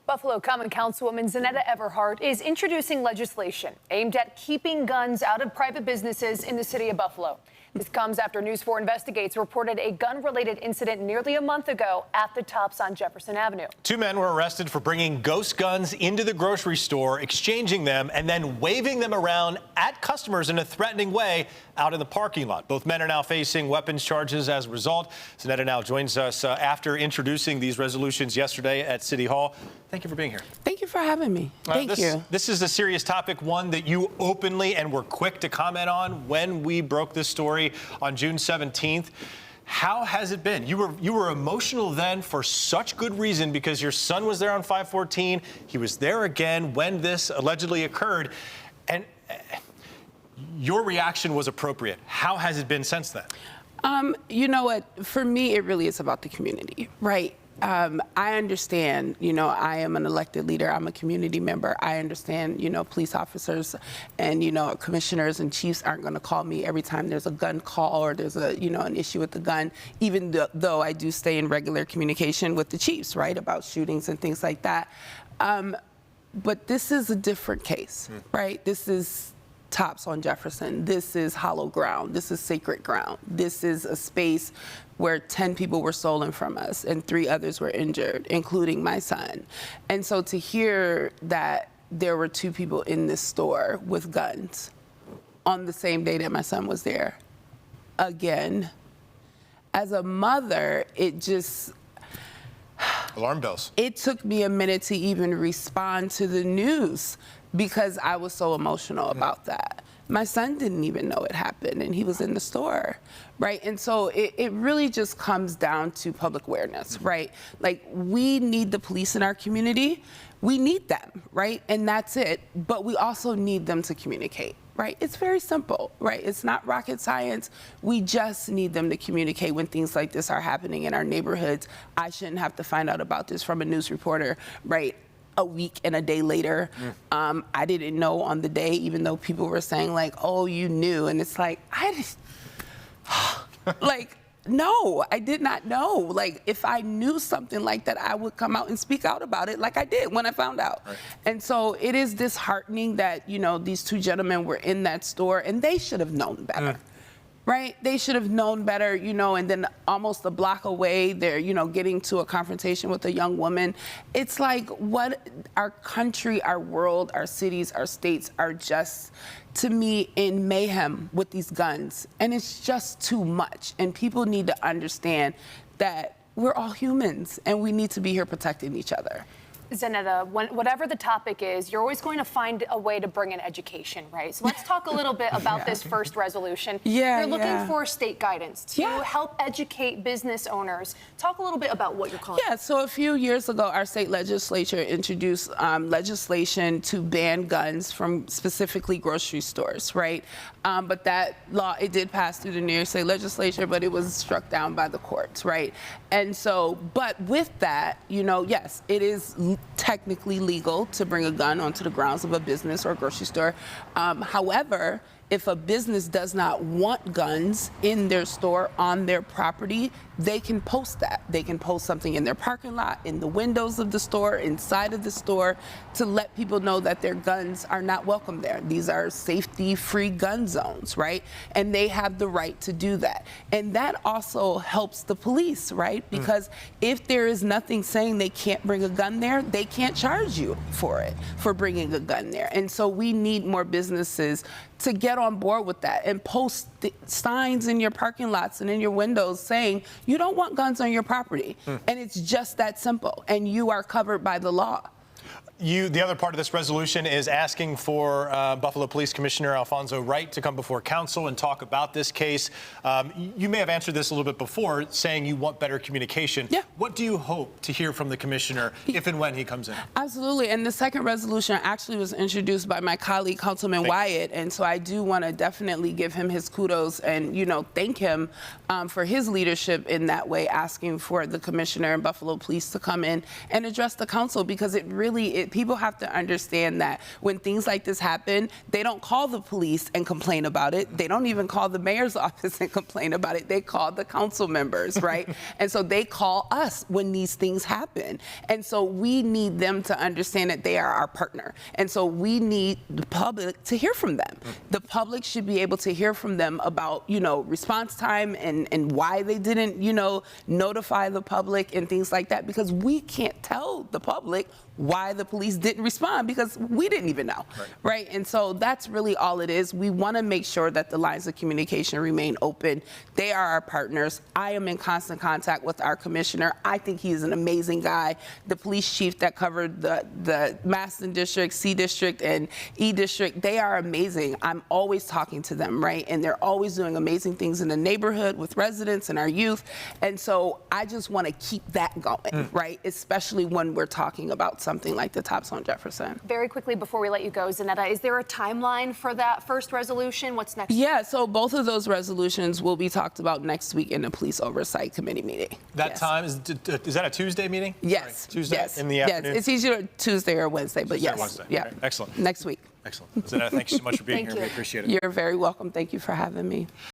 Buffalo Common Councilwoman Zanetta Everhart is introducing legislation aimed at keeping guns out of private businesses in the city of Buffalo. This comes after News 4 Investigates reported a gun-related incident nearly a month ago at the Tops on Jefferson Avenue. Two men were arrested for bringing ghost guns into the grocery store, exchanging them, and then waving them around at customers in a threatening way out in the parking lot. Both men are now facing weapons charges as a result. Zanetta now joins us after introducing these resolutions yesterday at City Hall. Thank you for being here. Thank you for having me. Thank you. This is a serious topic, one that you openly and were quick to comment on when we broke this story on June 17th. How has it been? You were emotional then for such good reason because your son was there on 5/14. He was there again when this allegedly occurred. And your reaction was appropriate. How has it been since then? You know what? For me, it really is about the community, right? I understand, I am an elected leader. I'm a community member. I understand, police officers and, commissioners and chiefs aren't going to call me every time there's a gun call or there's a, an issue with the gun, even though I do stay in regular communication with the chiefs, right, about shootings and things like that. But this is a different case, right? This is Tops on Jefferson. This is hollow ground. This is sacred ground. This is a space where 10 people were stolen from us and 3 others were injured, including my son. And so to hear that there were 2 people in this store with guns on the same day that my son was there, again, as a mother, it just... Alarm bells. It took me a minute to even respond to the news because I was so emotional about that. My son didn't even know it happened, and he was in the store, right? And so it really just comes down to public awareness, right? Like, we need the police in our community. We need them, right? And that's it. But we also need them to communicate, right? It's very simple, right? It's not rocket science. We just need them to communicate when things like this are happening in our neighborhoods. I shouldn't have to find out about this from a news reporter, right, a week and a day later. I didn't know on the day, even though people were saying like, oh, you knew. And it's like, I just, like, no, I did not know. Like, if I knew something like that, I would come out and speak out about it like I did when I found out. Right. And so it is disheartening that, these 2 gentlemen were in that store and they should have known better. Right? They should have known better, and then almost a block away, they're, getting to a confrontation with a young woman. It's like what our country, our world, our cities, our states are just, to me, in mayhem with these guns. And it's just too much. And people need to understand that we're all humans and we need to be here protecting each other. Zanetta, whatever the topic is, you're always going to find a way to bring in education, right? So let's talk a little bit about this first resolution. You're looking for state guidance to help educate business owners. Talk a little bit about what you're calling. Yeah, so a few years ago, our state legislature introduced legislation to ban guns from specifically grocery stores, right? But that law, it did pass through the New York State legislature, but it was struck down by the courts, right? And so, but with that, yes, it is technically legal to bring a gun onto the grounds of a business or grocery store. However, if a business does not want guns in their store, on their property, they can post that. They can post something in their parking lot, in the windows of the store, inside of the store, to let people know that their guns are not welcome there. These are safety-free gun zones, right? And they have the right to do that. And that also helps the police, right? Because if there is nothing saying they can't bring a gun there, they can't charge you for it, for bringing a gun there. And so we need more businesses to get on board with that and post signs in your parking lots and in your windows saying you don't want guns on your property. And it's just that simple. And you are covered by the law. The other part of this resolution is asking for Buffalo Police Commissioner Alfonso Wright to come before council and talk about this case. You may have answered this a little bit before, saying you want better communication. Yeah. What do you hope to hear from the commissioner if and when he comes in? Absolutely. And the second resolution actually was introduced by my colleague, Councilman Wyatt. And so I do want to definitely give him his kudos and, thank him for his leadership in that way, asking for the commissioner and Buffalo Police to come in and address the council, because it people have to understand that when things like this happen, they don't call the police and complain about it. They don't even call the mayor's office and complain about it. They call the council members, right? And so they call us when these things happen. And so we need them to understand that they are our partner. And so we need the public to hear from them. The public should be able to hear from them about, response time and why they didn't, notify the public and things like that, because we can't tell the public why the police didn't respond because we didn't even know, right? And so that's really all it is. We want to make sure that the lines of communication remain open. They are our partners. I am in constant contact with our commissioner. I think he is an amazing guy. The police chief that covered the Maston district, C district, and E district, they are amazing. I'm always talking to them, right? And they're always doing amazing things in the neighborhood with residents and our youth. And so I just want to keep that going, right? Especially when we're talking about something like the Tops on Jefferson. Very quickly before we let you go, Zanetta, is there a timeline for that first resolution? What's next? Yeah, so both of those resolutions will be talked about next week in the Police Oversight Committee meeting. That time, is that a Tuesday meeting? Yes. Sorry, Tuesday yes, in the afternoon? Yes, it's either Tuesday or Wednesday, but yes. Wednesday. Yeah. Okay. Excellent. Next week. Excellent. Zanetta, thank you so much for being here. you. We appreciate it. You're very welcome. Thank you for having me.